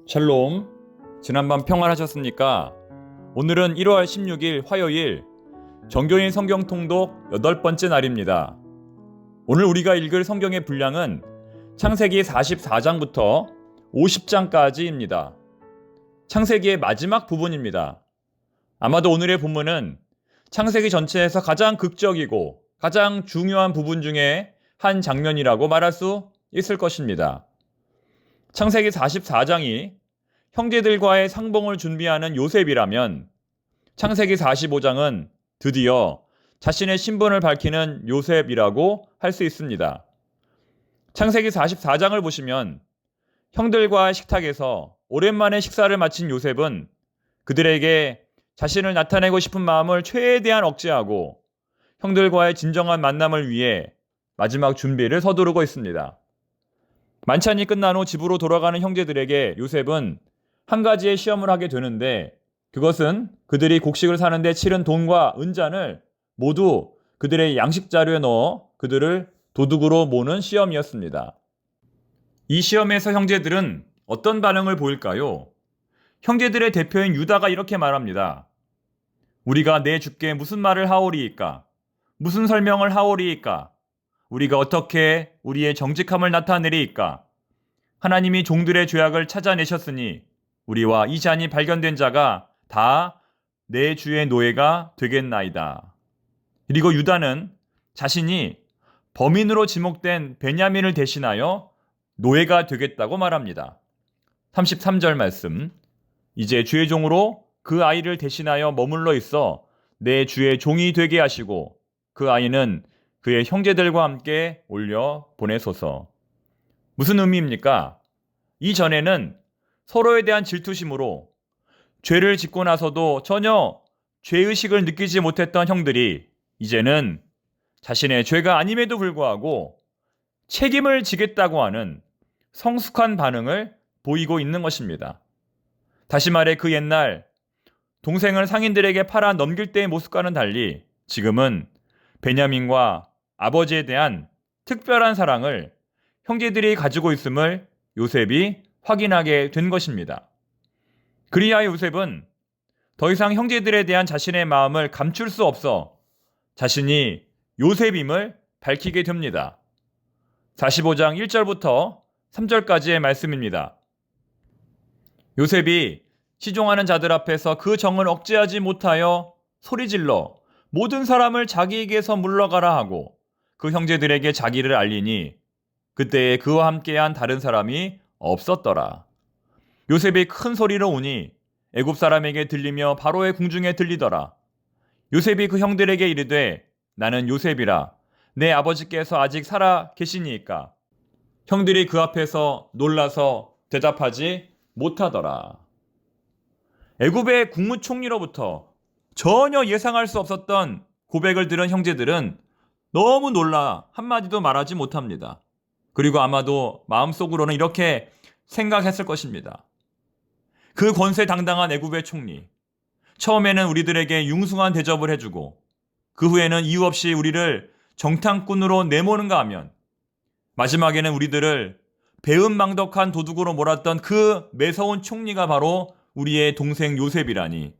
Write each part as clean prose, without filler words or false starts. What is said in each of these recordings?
샬롬, 지난밤 평안하셨습니까? 오늘은 1월 16일 화요일 정교인 성경 통독 8번째 날입니다. 오늘 우리가 읽을 성경의 분량은 창세기 44장부터 50장까지입니다. 창세기의 마지막 부분입니다. 아마도 오늘의 본문은 창세기 전체에서 가장 극적이고 가장 중요한 부분 중에 한 장면이라고 말할 수 있을 것입니다. 창세기 44장이 형제들과의 상봉을 준비하는 요셉이라면 창세기 45장은 드디어 자신의 신분을 밝히는 요셉이라고 할 수 있습니다. 창세기 44장을 보시면 형들과 식탁에서 오랜만에 식사를 마친 요셉은 그들에게 자신을 나타내고 싶은 마음을 최대한 억제하고 형들과의 진정한 만남을 위해 마지막 준비를 서두르고 있습니다. 만찬이 끝난 후 집으로 돌아가는 형제들에게 요셉은 한 가지의 시험을 하게 되는데 그것은 그들이 곡식을 사는데 치른 돈과 은잔을 모두 그들의 양식자루에 넣어 그들을 도둑으로 모는 시험이었습니다. 이 시험에서 형제들은 어떤 반응을 보일까요? 형제들의 대표인 유다가 이렇게 말합니다. 우리가 내 주께 무슨 말을 하오리이까? 무슨 설명을 하오리이까? 우리가 어떻게 우리의 정직함을 나타내리이까? 하나님이 종들의 죄악을 찾아내셨으니 우리와 이 잔이 발견된 자가 다 내 주의 노예가 되겠나이다. 그리고 유다는 자신이 범인으로 지목된 베냐민을 대신하여 노예가 되겠다고 말합니다. 33절 말씀. 이제 주의 종으로 그 아이를 대신하여 머물러 있어 내 주의 종이 되게 하시고 그 아이는 그의 형제들과 함께 올려 보내소서. 무슨 의미입니까? 이전에는 서로에 대한 질투심으로 죄를 짓고 나서도 전혀 죄의식을 느끼지 못했던 형들이 이제는 자신의 죄가 아님에도 불구하고 책임을 지겠다고 하는 성숙한 반응을 보이고 있는 것입니다. 다시 말해 그 옛날 동생을 상인들에게 팔아 넘길 때의 모습과는 달리 지금은 베냐민과 아버지에 대한 특별한 사랑을 형제들이 가지고 있음을 요셉이 확인하게 된 것입니다. 그리하여 요셉은 더 이상 형제들에 대한 자신의 마음을 감출 수 없어 자신이 요셉임을 밝히게 됩니다. 45장 1절부터 3절까지의 말씀입니다. 요셉이 시종하는 자들 앞에서 그 정을 억제하지 못하여 소리질러 모든 사람을 자기에게서 물러가라 하고 그 형제들에게 자기를 알리니 그때에 그와 함께한 다른 사람이 없었더라. 요셉이 큰 소리로 우니 애굽 사람에게 들리며 바로의 궁중에 들리더라. 요셉이 그 형들에게 이르되 나는 요셉이라 내 아버지께서 아직 살아 계시니이까. 형들이 그 앞에서 놀라서 대답하지 못하더라. 애굽의 국무총리로부터 전혀 예상할 수 없었던 고백을 들은 형제들은 너무 놀라 한마디도 말하지 못합니다. 그리고 아마도 마음속으로는 이렇게 생각했을 것입니다. 그 권세당당한 애굽의 총리, 처음에는 우리들에게 융숭한 대접을 해주고 그 후에는 이유 없이 우리를 정탐꾼으로 내모는가 하면 마지막에는 우리들을 배은망덕한 도둑으로 몰았던 그 매서운 총리가 바로 우리의 동생 요셉이라니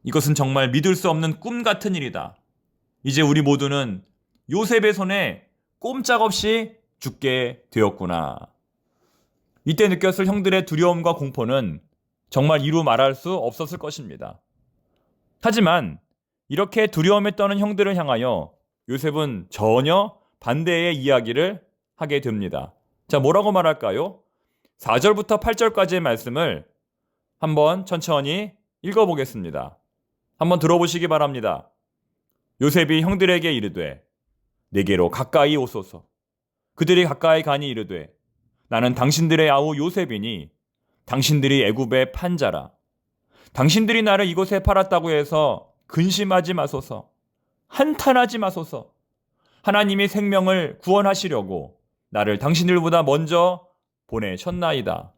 이것은 정말 믿을 수 없는 꿈 같은 일이다. 이제 우리 모두는 요셉의 손에 꼼짝없이 죽게 되었구나. 이때 느꼈을 형들의 두려움과 공포는 정말 이루 말할 수 없었을 것입니다. 하지만 이렇게 두려움에 떠는 형들을 향하여 요셉은 전혀 반대의 이야기를 하게 됩니다. 자, 뭐라고 말할까요? 4절부터 8절까지의 말씀을 한번 천천히 읽어보겠습니다. 한번 들어보시기 바랍니다. 요셉이 형들에게 이르되 내게로 가까이 오소서. 그들이 가까이 가니 이르되 나는 당신들의 아우 요셉이니 당신들이 애굽의 판자라. 당신들이 나를 이곳에 팔았다고 해서 근심하지 마소서. 한탄하지 마소서. 하나님이 생명을 구원하시려고 나를 당신들보다 먼저 보내셨나이다.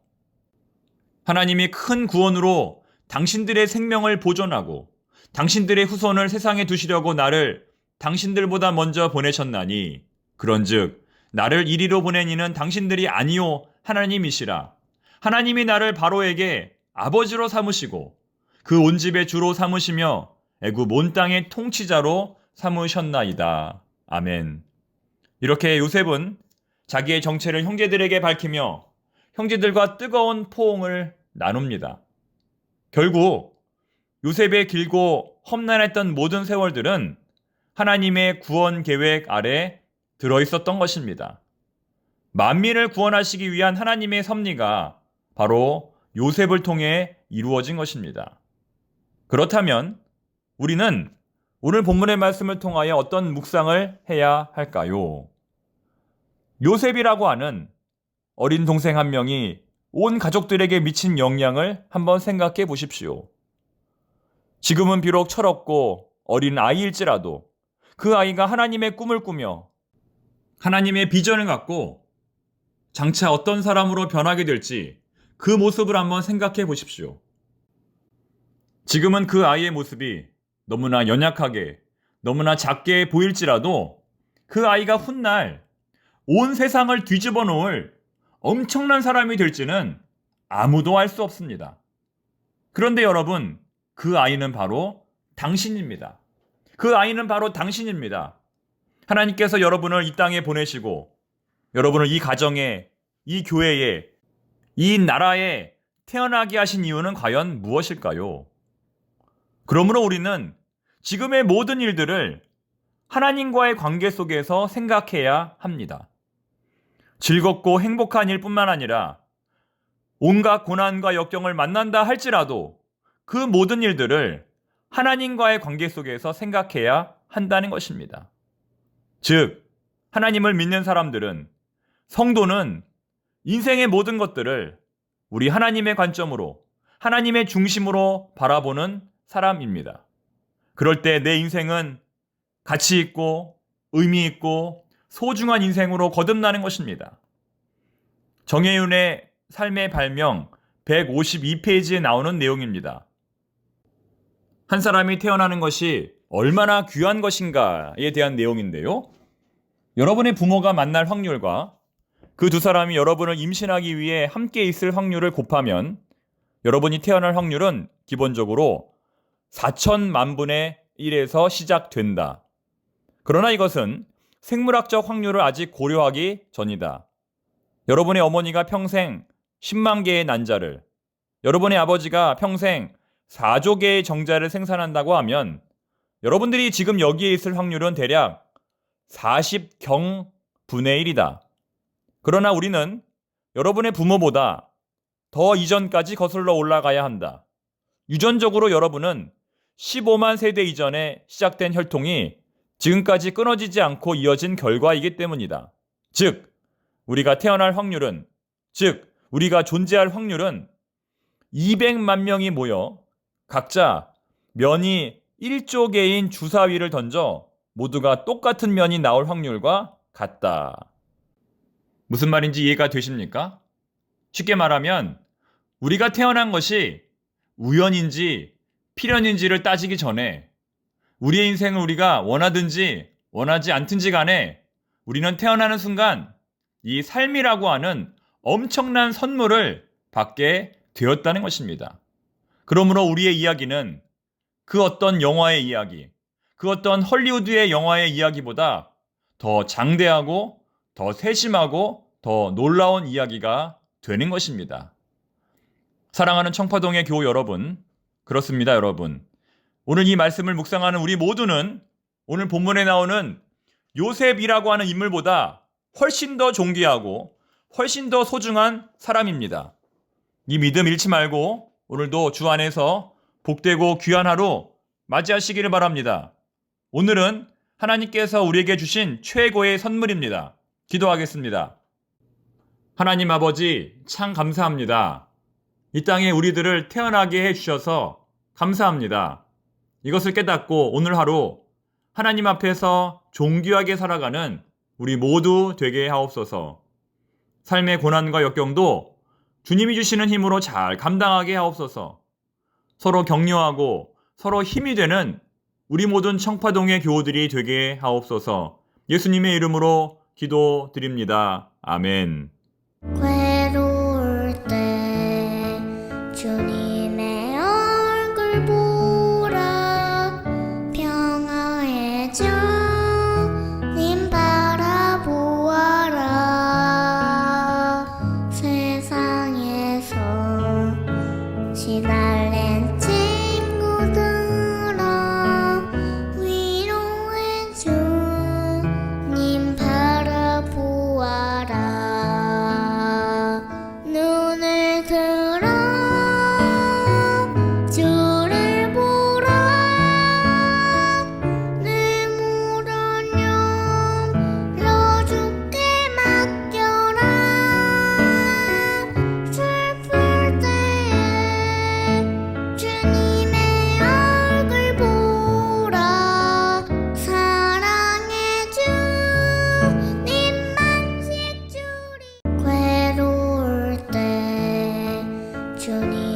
하나님이 큰 구원으로 당신들의 생명을 보존하고 당신들의 후손을 세상에 두시려고 나를 당신들보다 먼저 보내셨나니 그런즉 나를 이리로 보낸 이는 당신들이 아니요 하나님이시라. 하나님이 나를 바로에게 아버지로 삼으시고 그 온 집의 주로 삼으시며 애굽 온 땅의 통치자로 삼으셨나이다. 아멘. 이렇게 요셉은 자기의 정체를 형제들에게 밝히며 형제들과 뜨거운 포옹을 나눕니다. 결국 요셉의 길고 험난했던 모든 세월들은 하나님의 구원 계획 아래 들어있었던 것입니다. 만민을 구원하시기 위한 하나님의 섭리가 바로 요셉을 통해 이루어진 것입니다. 그렇다면 우리는 오늘 본문의 말씀을 통하여 어떤 묵상을 해야 할까요? 요셉이라고 하는 어린 동생 한 명이 온 가족들에게 미친 영향을 한번 생각해 보십시오. 지금은 비록 철없고 어린 아이일지라도 그 아이가 하나님의 꿈을 꾸며 하나님의 비전을 갖고 장차 어떤 사람으로 변하게 될지 그 모습을 한번 생각해 보십시오. 지금은 그 아이의 모습이 너무나 연약하게, 너무나 작게 보일지라도 그 아이가 훗날 온 세상을 뒤집어 놓을 엄청난 사람이 될지는 아무도 알 수 없습니다. 그런데 여러분, 그 아이는 바로 당신입니다. 그 아이는 바로 당신입니다. 하나님께서 여러분을 이 땅에 보내시고 여러분을 이 가정에, 이 교회에, 이 나라에 태어나게 하신 이유는 과연 무엇일까요? 그러므로 우리는 지금의 모든 일들을 하나님과의 관계 속에서 생각해야 합니다. 즐겁고 행복한 일뿐만 아니라 온갖 고난과 역경을 만난다 할지라도 그 모든 일들을 하나님과의 관계 속에서 생각해야 한다는 것입니다. 즉, 하나님을 믿는 사람들은, 성도는 인생의 모든 것들을 우리 하나님의 관점으로, 하나님의 중심으로 바라보는 사람입니다. 그럴 때 내 인생은 가치 있고 의미 있고 소중한 인생으로 거듭나는 것입니다. 정혜윤의 삶의 발명 152페이지에 나오는 내용입니다. 한 사람이 태어나는 것이 얼마나 귀한 것인가에 대한 내용인데요. 여러분의 부모가 만날 확률과 그 두 사람이 여러분을 임신하기 위해 함께 있을 확률을 곱하면 여러분이 태어날 확률은 기본적으로 4천만 분의 1에서 시작된다. 그러나 이것은 생물학적 확률을 아직 고려하기 전이다. 여러분의 어머니가 평생 10만 개의 난자를, 여러분의 아버지가 평생 4조 개의 정자를 생산한다고 하면 여러분들이 지금 여기에 있을 확률은 대략 40경 분의 1이다. 그러나 우리는 여러분의 부모보다 더 이전까지 거슬러 올라가야 한다. 유전적으로 여러분은 15만 세대 이전에 시작된 혈통이 지금까지 끊어지지 않고 이어진 결과이기 때문이다. 즉, 우리가 태어날 확률은, 즉, 우리가 존재할 확률은 200만 명이 모여 각자 면이 1조 개인 주사위를 던져 모두가 똑같은 면이 나올 확률과 같다. 무슨 말인지 이해가 되십니까? 쉽게 말하면 우리가 태어난 것이 우연인지 필연인지를 따지기 전에 우리의 인생을 우리가 원하든지 원하지 않든지 간에 우리는 태어나는 순간 이 삶이라고 하는 엄청난 선물을 받게 되었다는 것입니다. 그러므로 우리의 이야기는 그 어떤 영화의 이야기, 그 어떤 헐리우드의 영화의 이야기보다 더 장대하고 더 세심하고 더 놀라운 이야기가 되는 것입니다. 사랑하는 청파동의 교우 여러분, 그렇습니다, 여러분. 오늘 이 말씀을 묵상하는 우리 모두는 오늘 본문에 나오는 요셉이라고 하는 인물보다 훨씬 더 존귀하고 훨씬 더 소중한 사람입니다. 이 믿음 잃지 말고 오늘도 주 안에서 복되고 귀한 하루 맞이하시기를 바랍니다. 오늘은 하나님께서 우리에게 주신 최고의 선물입니다. 기도하겠습니다. 하나님 아버지, 참 감사합니다. 이 땅에 우리들을 태어나게 해주셔서 감사합니다. 이것을 깨닫고 오늘 하루 하나님 앞에서 존귀하게 살아가는 우리 모두 되게 하옵소서. 삶의 고난과 역경도 주님이 주시는 힘으로 잘 감당하게 하옵소서. 서로 격려하고 서로 힘이 되는 우리 모든 청파동의 교우들이 되게 하옵소서. 예수님의 이름으로 기도드립니다. 아멘. 괴로울 때 주님